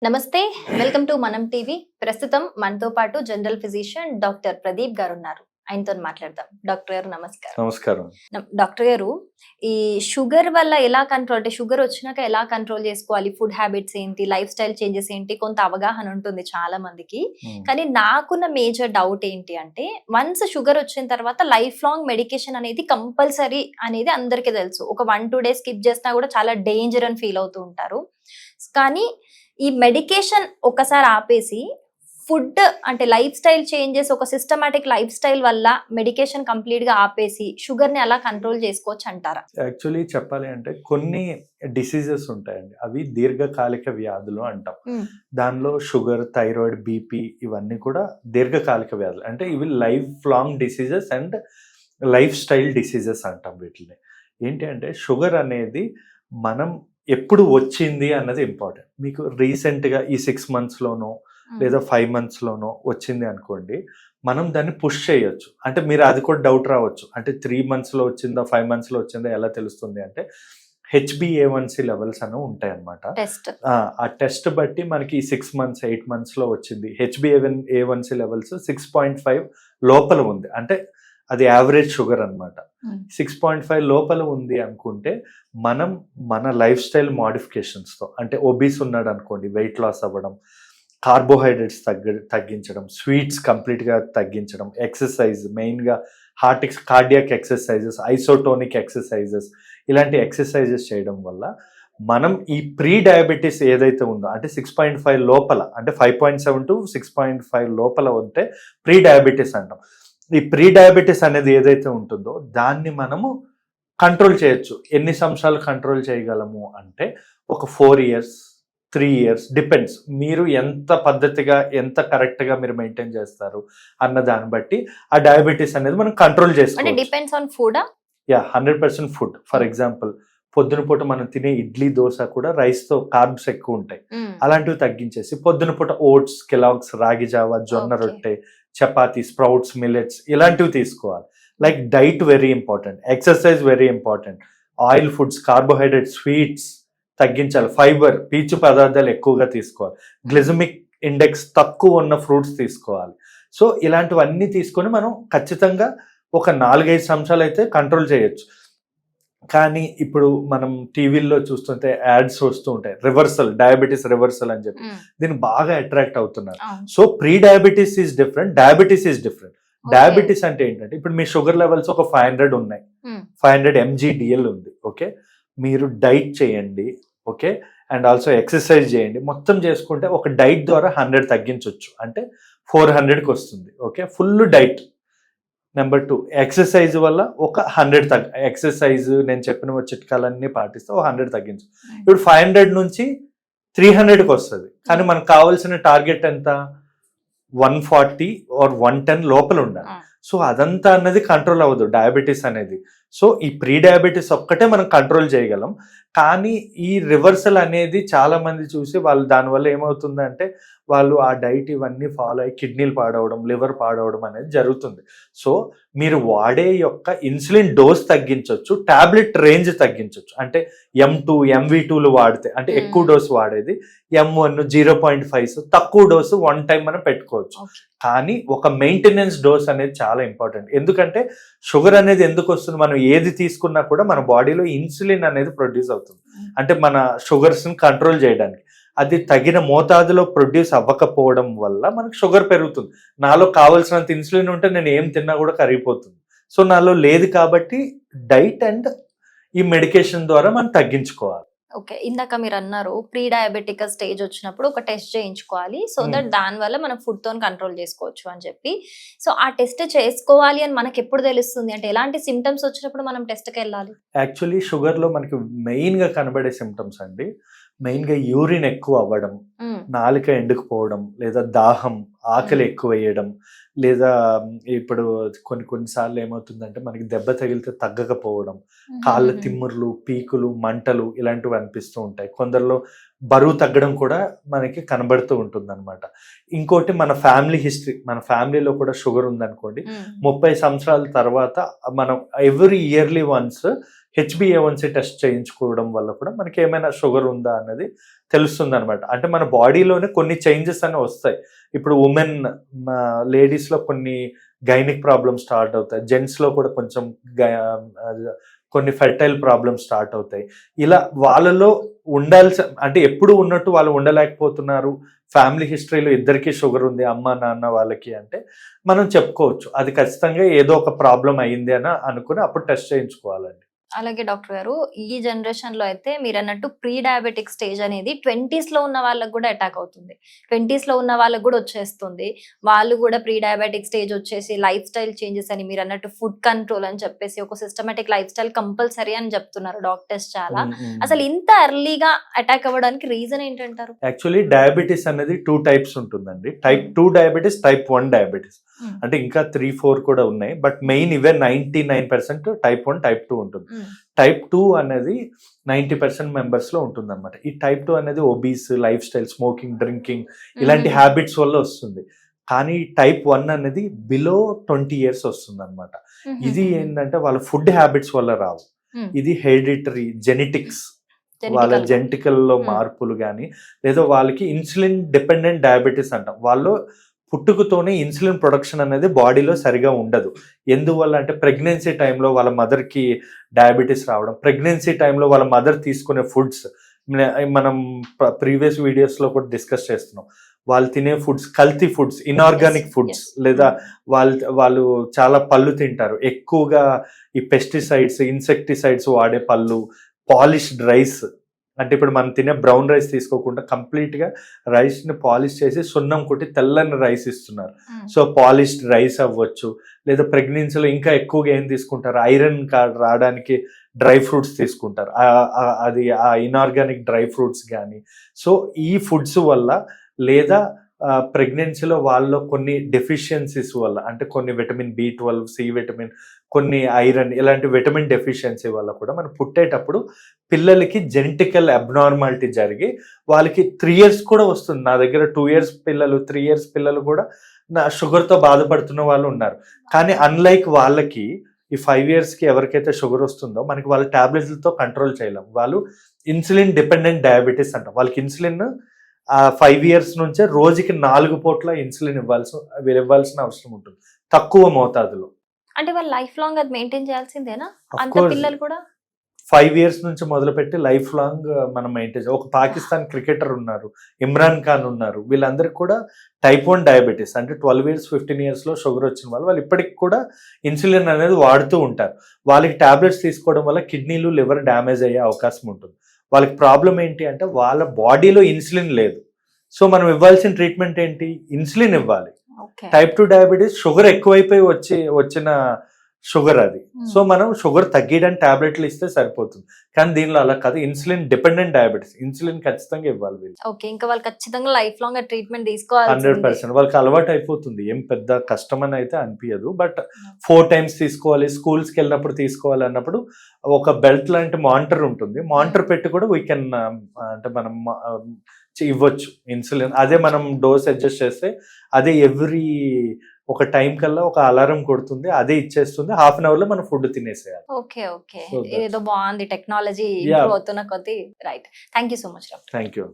నమస్తే, welcome to మనం TV. ప్రస్తుతం మనతో పాటు జనరల్ ఫిజిషియన్ డాక్టర్ ప్రదీప్ గారు ఉన్నారు. ఆయనతో మాట్లాడదాం. డాక్టర్ గారు నమస్కారం. నమస్కారం. డాక్టర్ గారు, ఈ షుగర్ వల్ల ఎలా కంట్రోల్, అంటే షుగర్ వచ్చినాక ఎలా కంట్రోల్ చేసుకోవాలి, ఫుడ్ హ్యాబిట్స్ ఏంటి, లైఫ్ స్టైల్ చేంజెస్ ఏంటి, కొంత అవగాహన ఉంటుంది చాలా మందికి. కానీ నాకున్న మేజర్ డౌట్ ఏంటి అంటే, వన్స్ షుగర్ వచ్చిన తర్వాత లైఫ్ లాంగ్ మెడికేషన్ అనేది కంపల్సరీ అనేది అందరికీ తెలుసు. ఒక 1-2 డేస్ స్కిప్ చేసినా కూడా చాలా డేంజర్ అని ఫీల్ అవుతూ ఉంటారు. కానీ ఈ మెడికేషన్ ఒకసారి ఆపేసి ఫుడ్ అంటే లైఫ్ స్టైల్ చేంజెస్, ఒక సిస్టమాటిక్ లైఫ్ స్టైల్ వల్ల మెడికేషన్ కంప్లీట్ గా ఆపేసి షుగర్ ని అలా కంట్రోల్ చేసుకోవచ్చు అంటారా? యాక్చువల్లీ చెప్పాలి అంటే కొన్ని డిసీజెస్ ఉంటాయండి, అవి దీర్ఘకాలిక వ్యాధులు అంటాం. దానిలో షుగర్, థైరాయిడ్, బీపీ ఇవన్నీ కూడా దీర్ఘకాలిక వ్యాధులు. అంటే ఇవి life long diseases and life style diseases అంటాం వీటిని. ఏంటి అంటే షుగర్ అనేది మనం ఎప్పుడు వచ్చింది అన్నది ఇంపార్టెంట్. మీకు రీసెంట్గా ఈ 6 monthsలోనో లేదా 5 monthsలోనో వచ్చింది అనుకోండి, మనం దాన్ని పుష్ చేయొచ్చు. అంటే మీరు అది కూడా డౌట్ రావచ్చు, అంటే 3 monthsలో వచ్చిందా 5 monthsలో వచ్చిందా ఎలా తెలుస్తుంది అంటే, HbA1c లెవెల్స్ అని ఉంటాయి అన్నమాట. ఆ టెస్ట్ బట్టి మనకి 6 months 8 monthsలో వచ్చింది, HbA1c లెవెల్స్ 6.5 లోపల ఉంది అంటే అది యావరేజ్ షుగర్ అనమాట. 6.5 లోపల ఉంది అనుకుంటే మనం మన లైఫ్ స్టైల్ మోడిఫికేషన్స్తో, అంటే ఒబీస్ ఉన్నాడు అనుకోండి, వెయిట్ లాస్ అవ్వడం, కార్బోహైడ్రేట్స్ తగ్గించడం, స్వీట్స్ కంప్లీట్గా తగ్గించడం, ఎక్సర్సైజ్ మెయిన్గా కార్డియాక్ ఎక్సర్సైజెస్, ఐసోటోనిక్ ఎక్సర్సైజెస్, ఇలాంటి ఎక్సర్సైజెస్ చేయడం వల్ల మనం ఈ ప్రీ డయాబెటీస్ ఏదైతే ఉందో, అంటే 6.5 లోపల, అంటే 5.7 to 6.5 లోపల ఉంటే ప్రీ డయాబెటీస్ అంటాం. ఈ ప్రీ డయాబెటీస్ అనేది ఏదైతే ఉంటుందో దాన్ని మనము కంట్రోల్ చేయొచ్చు. ఎన్ని సంవత్సరాలు కంట్రోల్ చేయగలము అంటే ఒక 4 years 3 years డిపెండ్స్. మీరు ఎంత పద్ధతిగా ఎంత కరెక్ట్గా మీరు మెయింటైన్ చేస్తారు అన్న దాన్ని బట్టి ఆ డయాబెటీస్ అనేది మనం కంట్రోల్ చేసుకోవచ్చు. Depends on food. 100% food. For example పొద్దున పూట మనం తినే ఇడ్లీ, దోశ కూడా రైస్తో కార్బ్స్ ఎక్కువ ఉంటాయి. అలాంటివి తగ్గించేసి పొద్దున పూట ఓట్స్, కెలాగ్స్, రాగి జావా, జొన్న రొట్టె, చపాతీ, స్ప్రౌట్స్, మిల్లెట్స్ ఇలాంటివి తీసుకోవాలి. Like diet very important, exercise very important, oil foods, carbohydrate, sweets తగ్గించాలి, ఫైబర్, పీచు పదార్థాలు ఎక్కువగా తీసుకోవాలి, గ్లిసమిక్ ఇండెక్స్ తక్కువ ఉన్న ఫ్రూట్స్ తీసుకోవాలి. సో ఇలాంటివన్నీ తీసుకొని మనం ఖచ్చితంగా ఒక 4-5 సంవత్సరాలు అయితే కంట్రోల్ చేయొచ్చు. కానీ ఇప్పుడు మనం టీవీల్లో చూస్తుంటే యాడ్స్ వస్తూ ఉంటాయి, రివర్సల్, డయాబెటీస్ రివర్సల్ అని చెప్పి దీన్ని బాగా అట్రాక్ట్ అవుతున్నారు. So pre diabetes is different, diabetes is different. Diabetes అంటే ఏంటంటే, ఇప్పుడు మీ షుగర్ లెవెల్స్ ఒక 500 ఉన్నాయి, 500 mg/dl ఉంది, ఓకే, మీరు డైట్ చేయండి, ఓకే, అండ్ ఆల్సో ఎక్సర్సైజ్ చేయండి, మొత్తం చేసుకుంటే ఒక డైట్ ద్వారా 100 తగ్గించవచ్చు, అంటే 400కి వస్తుంది, okay, full diet. Number 2, exercise వల్ల ఒక 100 ఎక్సర్సైజ్ నేను చెప్పిన చిట్కాలన్నీ పాటిస్తే ఒక 100 తగ్గించు. ఇప్పుడు 500 నుంచి 300కి వస్తుంది, కానీ మనకు కావాల్సిన టార్గెట్ ఎంత, 140 or 110 లోపల ఉండాలి. సో అదంతా అన్నది కంట్రోల్ అవ్వదు డయాబెటీస్ అనేది. సో ఈ ప్రీ డయాబెటీస్ ఒక్కటే మనం కంట్రోల్ చేయగలం. కానీ ఈ రివర్సల్ అనేది చాలా మంది చూసి వాళ్ళు దానివల్ల ఏమవుతుందంటే వాళ్ళు ఆ డైట్ ఇవన్నీ ఫాలో అయ్యి కిడ్నీలు పాడవడం, లివర్ పాడవడం అనేది జరుగుతుంది. సో మీరు వాడే యొక్క ఇన్సులిన్ డోస్ తగ్గించవచ్చు, టాబ్లెట్ రేంజ్ తగ్గించవచ్చు. అంటే M2 MV2లు వాడితే, అంటే ఎక్కువ డోసు వాడేది M1 0.5, తక్కువ డోసు 1 time మనం పెట్టుకోవచ్చు. కానీ ఒక మెయింటెనెన్స్ డోస్ అనేది చాలా ఇంపార్టెంట్. ఎందుకంటే షుగర్ అనేది ఎందుకు వస్తుంది, మనం ఏది తీసుకున్నా కూడా మన బాడీలో ఇన్సులిన్ అనేది ప్రొడ్యూస్ అవుతుంది, అంటే మన షుగర్స్ని కంట్రోల్ చేయడానికి. అది తగిన మోతాదులో ప్రొడ్యూస్ అవ్వకపోవడం వల్ల మనకు షుగర్ పెరుగుతుంది. నాలో కావాల్సినంత ఇన్సులిన్ ఉంటే నేను ఏం తిన్నా కూడా కరిగిపోతుంది. సో నాలో లేదు కాబట్టి డైట్ అండ్ ఈ మెడికేషన్ ద్వారా మనం తగ్గించుకోవాలి. ఓకే, ఇందాక మీరు అన్నారు ప్రీ డయాబెటిక్ స్టేజ్ వచ్చినప్పుడు ఒక టెస్ట్ చేయించుకోవాలి, సో దట్ దాని వల్ల మనం ఫుడ్ తో కంట్రోల్ చేసుకోవచ్చు అని చెప్పి. సో ఆ టెస్ట్ చేసుకోవాలి అని మనకి ఎప్పుడు తెలుస్తుంది, అంటే ఎలాంటి సిమ్టమ్స్ వచ్చినప్పుడు మనం టెస్ట్కి వెళ్ళాలి? యాక్చువల్లీ షుగర్ లో మనకి మెయిన్ గా కనబడే సిమ్టమ్స్ అండి, మెయిన్ గా యూరిన్ ఎక్కువ అవ్వడం, నాలుక ఎండుకుపోవడం, లేదా దాహం, ఆకలి ఎక్కువ వేయడం, లేదా ఇప్పుడు కొన్నిసార్లు ఏమవుతుందంటే మనకి దెబ్బ తగిలితే తగ్గకపోవడం, కాళ్ళ తిమ్ముర్లు, పీకులు, మంటలు ఇలాంటివి అనిపిస్తూ ఉంటాయి. కొందరిలో బరువు తగ్గడం కూడా మనకి కనబడుతూ ఉంటుంది అనమాట. ఇంకోటి మన ఫ్యామిలీ హిస్టరీ, మన ఫ్యామిలీలో కూడా షుగర్ ఉందనుకోండి, 30 సంవత్సరాల తర్వాత మనం every yearly once HbA1c test చేయించుకోవడం వల్ల కూడా మనకి ఏమైనా షుగర్ ఉందా అన్నది తెలుస్తుంది అనమాట. అంటే మన బాడీలోనే కొన్ని చేంజెస్ అనేవి వస్తాయి. ఇప్పుడు ఉమెన్ లేడీస్లో కొన్ని గైనిక్ ప్రాబ్లమ్స్ స్టార్ట్ అవుతాయి, జెంట్స్లో కూడా కొంచెం కొన్ని ఫెర్టైల్ ప్రాబ్లమ్స్ స్టార్ట్ అవుతాయి. ఇలా వాళ్ళలో ఉండాల్సి అంటే ఎప్పుడు ఉన్నట్టు వాళ్ళు ఉండలేకపోతున్నారు, ఫ్యామిలీ హిస్టరీలో ఇద్దరికి షుగర్ ఉంది అమ్మ నాన్న వాళ్ళకి అంటే మనం చెప్పుకోవచ్చు అది ఖచ్చితంగా ఏదో ఒక ప్రాబ్లం అయ్యింది అని అనుకుని అప్పుడు టెస్ట్ చేయించుకోవాలండి. అలాగే డాక్టర్ గారు, ఈ జనరేషన్ లో అయితే మీరు అన్నట్టు ప్రీ డయాబెటిక్ స్టేజ్ అనేది 20s లో ఉన్న వాళ్ళకి కూడా అటాక్ అవుతుంది, 20s లో ఉన్న వాళ్ళకి కూడా వచ్చేస్తుంది. వాళ్ళు కూడా ప్రీ డయాబెటిక్ స్టేజ్ వచ్చేసి లైఫ్ స్టైల్ చేంజెస్ అని మీరు అన్నట్టు ఫుడ్ కంట్రోల్ అని చెప్పేసి ఒక సిస్టమేటిక్ లైఫ్ స్టైల్ కంపల్సరీ అని చెప్తున్నారు డాక్టర్స్ చాలా. అసలు ఇంత ఎర్లీగా అటాక్ అవ్వడానికి రీజన్ ఏంటంటారు? యాక్చువల్లీ డయాబెటీస్ అనేది 2 టైప్స్ ఉంటుందండి. టైప్ 2 డయాబెటీస్, టైప్ 1 డయాబెటీస్ అంటే ఇంకా 3-4 కూడా ఉన్నాయి, బట్ మెయిన్ ఇవే 99% టైప్ 1 టైప్ 2 ఉంటుంది. టైప్ 2 అనేది 90% మెంబర్స్ లో ఉంటుంది అనమాట. ఈ టైప్ 2 అనేది obese, life style, smoking, drinking ఇలాంటి హ్యాబిట్స్ వల్ల వస్తుంది. కానీ టైప్ 1 అనేది బిలో 20 years వస్తుంది అనమాట. ఇది ఏంటంటే వాళ్ళ ఫుడ్ హ్యాబిట్స్ వల్ల రావు, ఇది హెరిడిటరీ జెనెటిక్స్, వాళ్ళ జెనెటికల్ లో మార్పులు కానీ లేదా వాళ్ళకి ఇన్సులిన్ డిపెండెంట్ డయాబెటీస్ అంటాం. వాళ్ళు పుట్టుకతోనే ఇన్సులిన్ ప్రొడక్షన్ అనేది బాడీలో సరిగా ఉండదు. ఎందువల్ల అంటే ప్రెగ్నెన్సీ టైంలో వాళ్ళ మదర్కి డయాబెటీస్ రావడం, ప్రెగ్నెన్సీ టైంలో వాళ్ళ మదర్ తీసుకునే ఫుడ్స్ మనం ప్రీవియస్ వీడియోస్లో కూడా డిస్కస్ చేస్తున్నాం. వాళ్ళు తినే ఫుడ్స్ కల్తీ ఫుడ్స్, ఇన్ఆర్గానిక్ ఫుడ్స్, లేదా వాళ్ళు చాలా పళ్ళు తింటారు, ఎక్కువగా ఈ పెస్టిసైడ్స్, ఇన్సెక్టిసైడ్స్ వాడే పళ్ళు, పాలిష్డ్ రైస్. అంటే ఇప్పుడు మనం తినే బ్రౌన్ రైస్ తీసుకోకుండా కంప్లీట్గా రైస్ని పాలిష్ చేసి సున్నం కొట్టి తెల్లని రైస్ ఇస్తున్నారు. సో పాలిష్డ్ రైస్ అవ్వచ్చు, లేదా ప్రెగ్నెన్సీలో ఇంకా ఎక్కువగా ఏం తీసుకుంటారు, ఐరన్ రావడానికి డ్రై ఫ్రూట్స్ తీసుకుంటారు, అది ఆ ఇన్ఆర్గానిక్ డ్రై ఫ్రూట్స్ కానీ. సో ఈ ఫుడ్స్ వల్ల లేదా ప్రెగ్నెన్సీలో వాళ్ళలో కొన్ని డెఫిషియన్సీస్ వల్ల, అంటే కొన్ని విటమిన్ B12, సి విటమిన్, కొన్ని ఐరన్, ఇలాంటి విటమిన్ డెఫిషియన్సీ వల్ల కూడా మనం పుట్టేటప్పుడు పిల్లలకి జెనెటికల్ అబ్నార్మాలిటీ జరిగి వాళ్ళకి 3 years కూడా వస్తుంది. నా దగ్గర 2 years పిల్లలు, 3 years పిల్లలు కూడా నా షుగర్తో బాధపడుతున్న వాళ్ళు ఉన్నారు. కానీ అన్లైక్ వాళ్ళకి ఈ 5 yearsకి ఎవరికైతే షుగర్ వస్తుందో మనకి వాళ్ళ టాబ్లెట్లతో కంట్రోల్ చేయలేం. వాళ్ళు ఇన్సులిన్ డిపెండెంట్ డయాబెటీస్ అంటాం. వాళ్ళకి ఇన్సులిన్ 5 years నుంచే రోజుకి 4 పూట్ల ఇన్సులిన్ ఇవ్వాల్సిన అవసరం ఉంటుంది, తక్కువ మోతాదులో. అంటే వాళ్ళు లైఫ్ లాంగ్ అది మెయింటైన్ చేయాల్సిందేనా? అంత పిల్లలు కూడా 5 years నుంచి మొదలుపెట్టి లైఫ్ లాంగ్ మనం మెయింటైన్. ఒక పాకిస్తాన్ క్రికెటర్ ఉన్నారు, ఇమ్రాన్ ఖాన్ ఉన్నారు, వీళ్ళందరికీ కూడా టైప్ 1 డయాబెటీస్ అంటే 12 years, 15 yearsలో షుగర్ వచ్చిన వాళ్ళు ఇప్పటికి కూడా ఇన్సులిన్ అనేది వాడుతూ ఉంటారు. వాళ్ళకి టాబ్లెట్స్ తీసుకోవడం వల్ల కిడ్నీలు, లివర్ డ్యామేజ్ అయ్యే అవకాశం ఉంటుంది. వాళ్ళకి ప్రాబ్లం ఏంటి అంటే వాళ్ళ బాడీలో ఇన్సులిన్ లేదు. సో మనం ఇవ్వాల్సిన ట్రీట్మెంట్ ఏంటి, ఇన్సులిన్ ఇవ్వాలి. టైప్ 2 డయాబెటీస్ షుగర్ ఎక్కువైపోయి వచ్చిన షుగర్ అది. సో మనం షుగర్ తగ్గించడానికి టాబ్లెట్లు ఇస్తే సరిపోతుంది. కానీ దీనిలో అలా కాదు, ఇన్సులిన్ డిపెండెంట్ డయాబెటీస్, ఇన్సులిన్ ఖచ్చితంగా ఇవ్వాలి. ఓకే, ఇంకా వాళ్ళు ఖచ్చితంగా లైఫ్ లాంగ్ ట్రీట్మెంట్ తీసుకోవాలి. 100% వాళ్ళకి అలవాటు అయిపోతుంది, ఏం పెద్ద కష్టం అని అయితే అనిపించదు. బట్ 4 times తీసుకోవాలి, స్కూల్స్కి వెళ్ళినప్పుడు తీసుకోవాలి అన్నప్పుడు ఒక బెల్ట్ లాంటి మానిటర్ ఉంటుంది, మానిటర్ పెట్టి కూడా వీ కెన్ అంటే మనం ఇవ్వచ్చు ఇన్సులిన్. అదే మనం డోస్ అడ్జస్ట్ చేస్తే అదే ఎవ్రీ ఒక టైం కల్లా ఒక అలారం కొడుతుంది, అదే ఇచ్చేస్తుంది, 1/2 hour లో మనం ఫుడ్ తినేసేయాలి. ఓకే ఓకే, ఏదో బాగుంది టెక్నాలజీ ఇంప్రూవ్ అవుతున్న కొద్దీ. Right, thank you so much. Thank you.